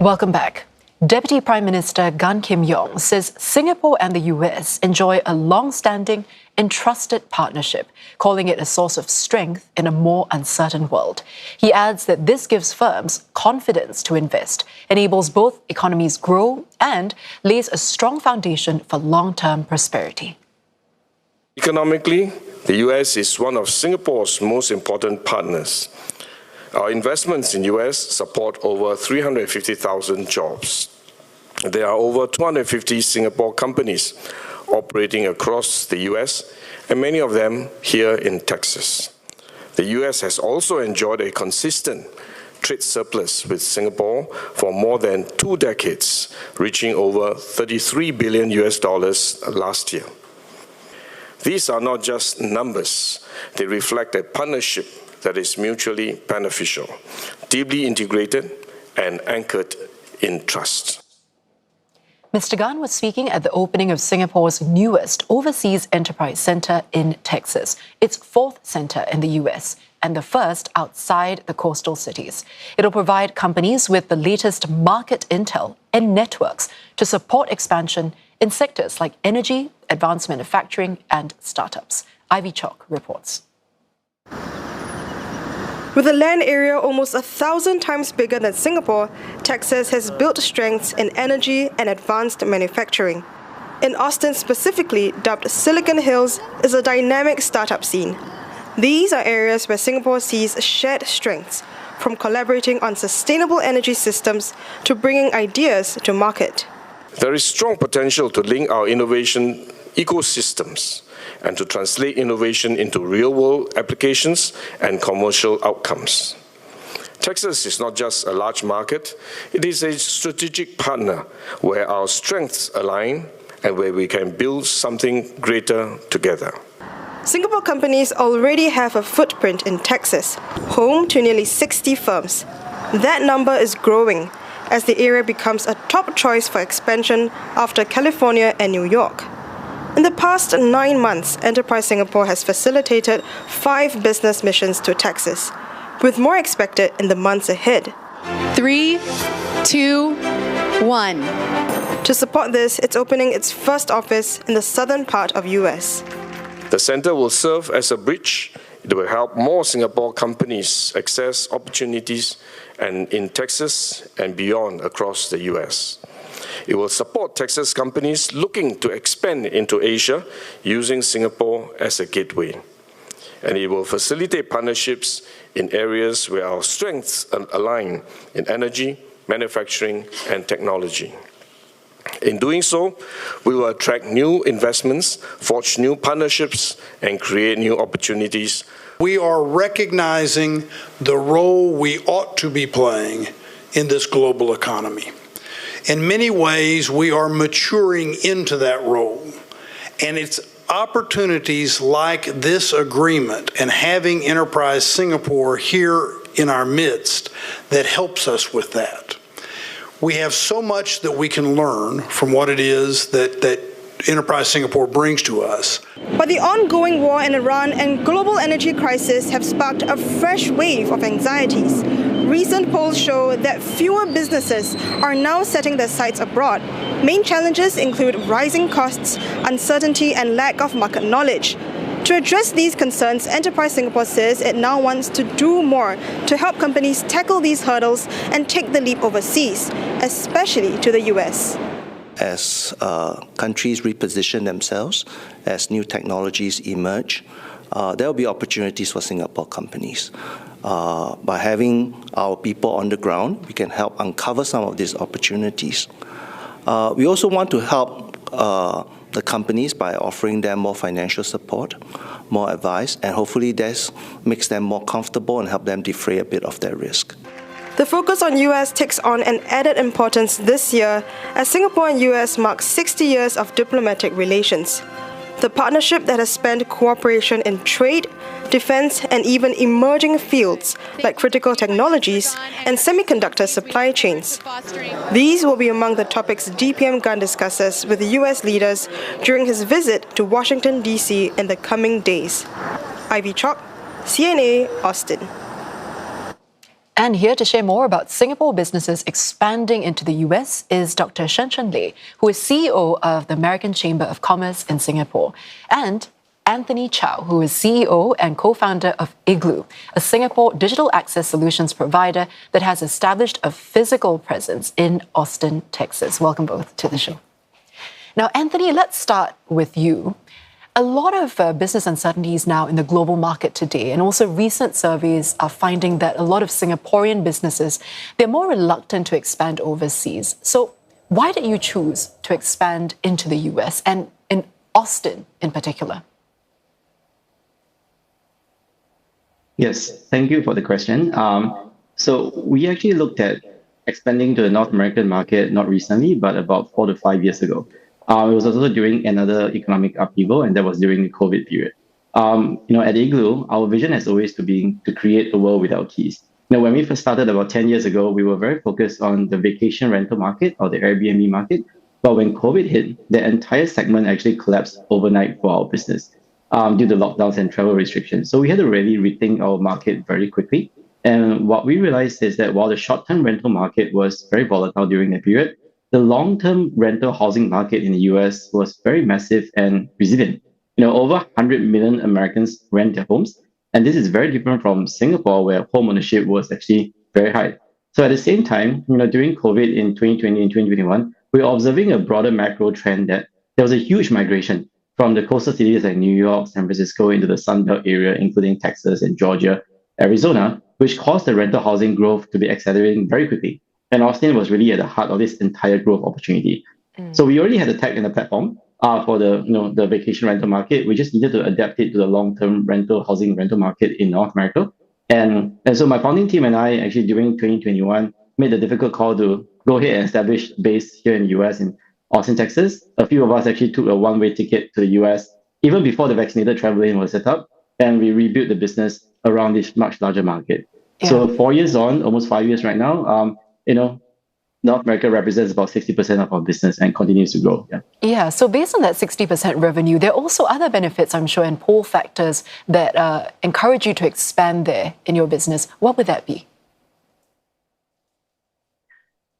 Welcome back. Deputy Prime Minister Gan Kim Yong says Singapore and the US enjoy a long-standing and trusted partnership, calling it a source of strength in a more uncertain world. He adds that this gives firms confidence to invest, enables both economies grow, and lays a strong foundation for long-term prosperity. Economically, the US is one of Singapore's most important partners. Our investments in US support over 350,000 jobs. There are over 250 Singapore companies operating across the US, and many of them here in Texas. The US has also enjoyed a consistent trade surplus with Singapore for more than 2 decades, reaching over $33 billion last year. These are not just numbers, they reflect a partnership that is mutually beneficial, deeply integrated, and anchored in trust. Mr. Gan was speaking at the opening of Singapore's newest Overseas Enterprise Centre in Texas, its 4th centre in the US, and the first outside the coastal cities. It'll provide companies with the latest market intel and networks to support expansion in sectors like energy, advanced manufacturing, and startups. Chok reports. With a land area almost 1,000 times bigger than Singapore, Texas has built strengths in energy and advanced manufacturing. In Austin specifically, dubbed Silicon Hills, is a dynamic startup scene. These are areas where Singapore sees shared strengths, from collaborating on sustainable energy systems to bringing ideas to market. There is strong potential to link our innovation ecosystems and to translate innovation into real-world applications and commercial outcomes. Texas is not just a large market, it is a strategic partner where our strengths align and where we can build something greater together. Singapore companies already have a footprint in Texas, home to nearly 60 firms. That number is growing as the area becomes a top choice for expansion after California and New York. In the past 9 months, Enterprise Singapore has facilitated 5 business missions to Texas, with more expected in the months ahead. 3, 2, 1. To support this, it's opening its first office in the southern part of US. The centre will serve as a bridge. It will help more Singapore companies access opportunities in Texas and beyond across the US. It will support Texas companies looking to expand into Asia using Singapore as a gateway. And it will facilitate partnerships in areas where our strengths align in energy, manufacturing, and technology. In doing so, we will attract new investments, forge new partnerships, and create new opportunities. We are recognizing the role we ought to be playing in this global economy. In many ways, we are maturing into that role, and it's opportunities like this agreement and having Enterprise Singapore here in our midst that helps us with that. We have so much that we can learn from what it is that Enterprise Singapore brings to us. But the ongoing war in Iran and global energy crisis have sparked a fresh wave of anxieties. Recent polls show that fewer businesses are now setting their sights abroad. Main challenges include rising costs, uncertainty, and lack of market knowledge. To address these concerns, Enterprise Singapore says it now wants to do more to help companies tackle these hurdles and take the leap overseas, especially to the US. As countries reposition themselves, as new technologies emerge, there will be opportunities for Singapore companies. By having our people on the ground, we can help uncover some of these opportunities. We also want to help the companies by offering them more financial support, more advice, and hopefully this makes them more comfortable and help them defray a bit of their risk. The focus on US takes on an added importance this year as Singapore and US mark 60 years of diplomatic relations. The partnership that has spanned cooperation in trade, defense, and even emerging fields like critical technologies and semiconductor supply chains. These will be among the topics DPM Gan discusses with US leaders during his visit to Washington, D.C. in the coming days. Chok, CNA, Austin. And here to share more about Singapore businesses expanding into the US is Dr. Shen Lei, who is CEO of the American Chamber of Commerce in Singapore, and Anthony Chow, who is CEO and co-founder of Igloo, a Singapore digital access solutions provider that has established a physical presence in Austin, Texas. Welcome both to the show. Now, Anthony, let's start with you. A lot of business uncertainties now in the global market today, and also recent surveys are finding that a lot of Singaporean businesses, they're more reluctant to expand overseas. So why did you choose to expand into the US and in Austin in particular? Yes, thank you for the question. So we actually looked at expanding to the North American market not recently, but about 4 to 5 years ago. It was also during another economic upheaval, and that was during the COVID period. At Igloo, our vision has always been to create a world without keys. When we first started about 10 years ago, we were very focused on the vacation rental market or the Airbnb market. But when COVID hit, the entire segment actually collapsed overnight for our business due to lockdowns and travel restrictions. So we had to really rethink our market very quickly. And what we realized is that while the short-term rental market was very volatile during that period, the long-term rental housing market in the US was very massive and resilient. Over 100 million Americans rent their homes, and this is very different from Singapore, where home ownership was actually very high. So at the same time, during COVID in 2020 and 2021, we were observing a broader macro trend that there was a huge migration from the coastal cities like New York, San Francisco into the Sun Belt area, including Texas and Georgia, Arizona, which caused the rental housing growth to be accelerating very quickly. And Austin was really at the heart of this entire growth opportunity. So we already had the tech and the platform for the vacation rental market. We just needed to adapt it to the long-term rental market in North America. And so my founding team and I actually during 2021 made the difficult call to go ahead and establish base here in the US in Austin, Texas. A few of us actually took a one-way ticket to the US even before the vaccinated travel lane was set up, and we rebuilt the business around this much larger market. Yeah. So 4 years on, almost 5 years right now, North America represents about 60% of our business and continues to grow. Yeah, so based on that 60% revenue, there are also other benefits, I'm sure, and pull factors that encourage you to expand there in your business. What would that be?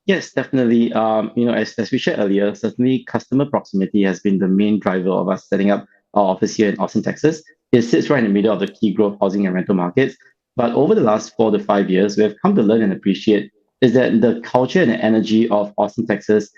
Yes, definitely. As we shared earlier, certainly customer proximity has been the main driver of us setting up our office here in Austin, Texas. It sits right in the middle of the key growth housing and rental markets. But over the last 4 to 5 years, we have come to learn and appreciate is that the culture and the energy of Austin, Texas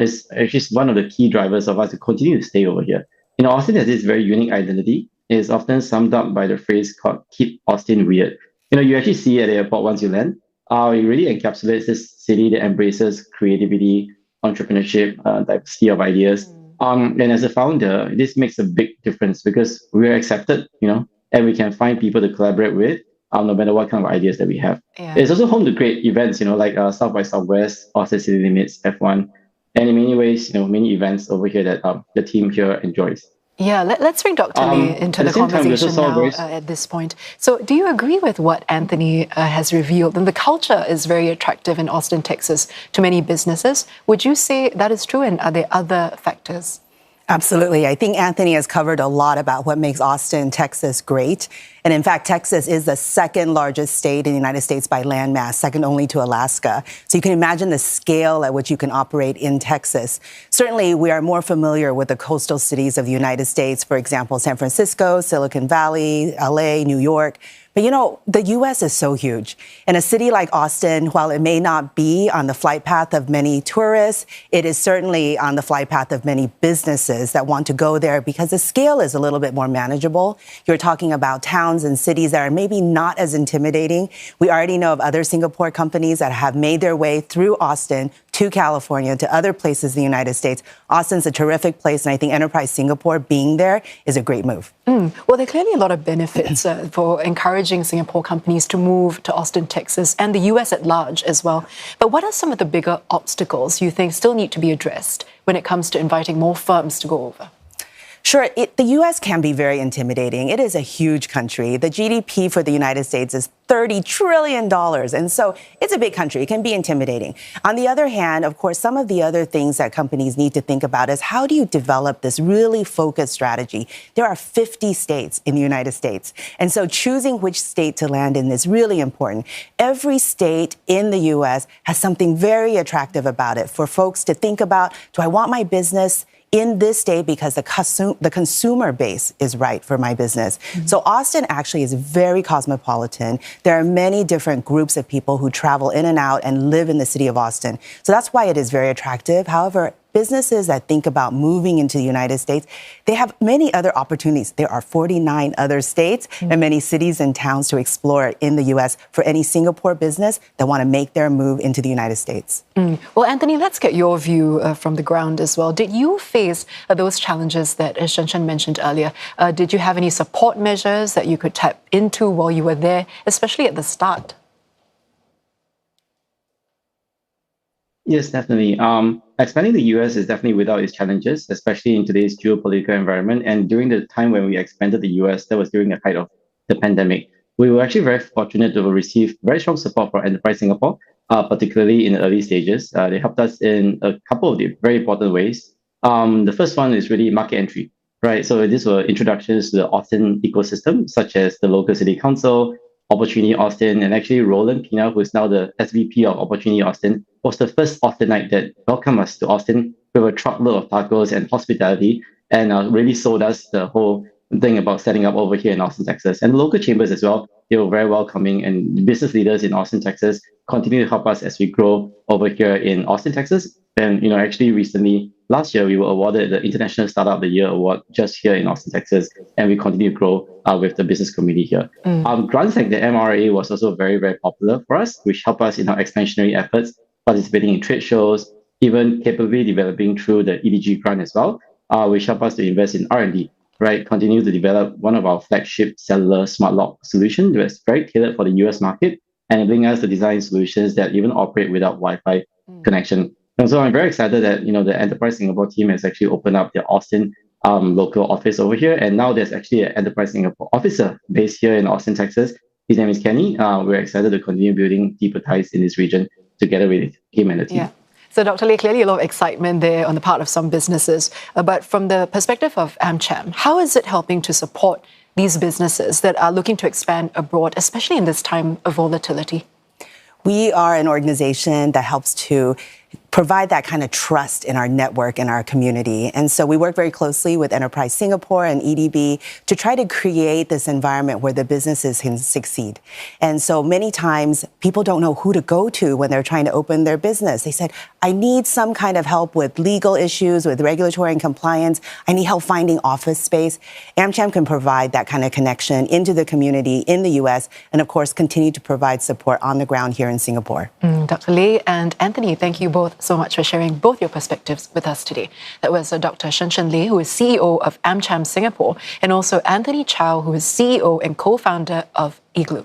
is actually one of the key drivers of us to continue to stay over here. Austin has this very unique identity. It is often summed up by the phrase called "Keep Austin Weird." You actually see it at the airport once you land. It really encapsulates this city that embraces creativity, entrepreneurship, diversity of ideas. And as a founder, this makes a big difference because we are accepted, and we can find people to collaborate with. No matter what kind of ideas that we have. Yeah. It's also home to great events, like South by Southwest, Austin City Limits, F1, and in many ways, many events over here that the team here enjoys. Yeah, let's bring Dr. Lee into the conversation now at this point. So do you agree with what Anthony has revealed? And the culture is very attractive in Austin, Texas to many businesses. Would you say that is true, and are there other factors? Absolutely. I think Anthony has covered a lot about what makes Austin, Texas great. And in fact, Texas is the second largest state in the United States by landmass, second only to Alaska. So you can imagine the scale at which you can operate in Texas. Certainly, we are more familiar with the coastal cities of the United States, for example, San Francisco, Silicon Valley, LA, New York. But the U.S. is so huge. In a city like Austin, while it may not be on the flight path of many tourists, it is certainly on the flight path of many businesses that want to go there because the scale is a little bit more manageable. You're talking about towns and cities that are maybe not as intimidating. We already know of other Singapore companies that have made their way through Austin to California, to other places in the United States. Austin's a terrific place, and I think Enterprise Singapore being there is a great move. Well, there are clearly a lot of benefits for encouraging Singapore companies to move to Austin, Texas, and the U.S. at large as well. But what are some of the bigger obstacles you think still need to be addressed when it comes to inviting more firms to go over? Sure. The U.S. can be very intimidating. It is a huge country. The GDP for the United States is $30 trillion. And so it's a big country. It can be intimidating. On the other hand, of course, some of the other things that companies need to think about is how do you develop this really focused strategy? There are 50 states in the United States. And so choosing which state to land in is really important. Every state in the U.S. has something very attractive about it for folks to think about, do I want my business in this state because the consumer base is right for my business. Mm-hmm. So Austin actually is very cosmopolitan. There are many different groups of people who travel in and out and live in the city of Austin. So that's why it is very attractive. However, businesses that think about moving into the United States, they have many other opportunities. There are 49 other states and many cities and towns to explore in the U.S. for any Singapore business that want to make their move into the United States. Well, Anthony, let's get your view from the ground as well. Did you face those challenges that Shen mentioned earlier? Did you have any support measures that you could tap into while you were there, especially at the start? Yes, definitely. Expanding the US is definitely without its challenges, especially in today's geopolitical environment. And during the time when we expanded the US, that was during the height of the pandemic. We were actually very fortunate to receive very strong support from Enterprise Singapore, particularly in the early stages. They helped us in a couple of very important ways. The first one is really market entry, right? So these were introductions to the Austin ecosystem, such as the local city council, Opportunity Austin, and actually Roland Pina, who is now the SVP of Opportunity Austin, was the first Austinite that welcomed us to Austin with a truckload of tacos and hospitality, and really sold us the whole thing about setting up over here in Austin, Texas. And local chambers as well, they were very welcoming, and business leaders in Austin, Texas continue to help us as we grow over here in Austin, Texas. And actually recently, last year, we were awarded the International Startup of the Year award just here in Austin, Texas, and we continue to grow with the business community here. Grants like the MRA was also very, very popular for us, which helped us in our expansionary efforts, participating in trade shows, even capability developing through the EDG grant as well, which helped us to invest in R&D, right? Continue to develop one of our flagship cellular smart lock solution that's very tailored for the US market, enabling us to design solutions that even operate without Wi-Fi connection. And so I'm very excited that the Enterprise Singapore team has actually opened up their Austin local office over here, and now there's actually an Enterprise Singapore officer based here in Austin, Texas. His name is Kenny. We're excited to continue building deeper ties in this region together with him and the team. Yeah. So, Dr. Lee, clearly a lot of excitement there on the part of some businesses. But from the perspective of AmCham, how is it helping to support these businesses that are looking to expand abroad, especially in this time of volatility? We are an organization that helps to provide that kind of trust in our network and our community. And so we work very closely with Enterprise Singapore and EDB to try to create this environment where the businesses can succeed. And so many times people don't know who to go to when they're trying to open their business. They said, I need some kind of help with legal issues, with regulatory and compliance. I need help finding office space. AmCham can provide that kind of connection into the community in the U.S. and, of course, continue to provide support on the ground here in Singapore. Dr. Lee and Anthony, thank you both so much for sharing both your perspectives with us today. That was Dr. Shen Lee, who is CEO of AmCham Singapore, and also Anthony Chow, who is CEO and co-founder of Igloo.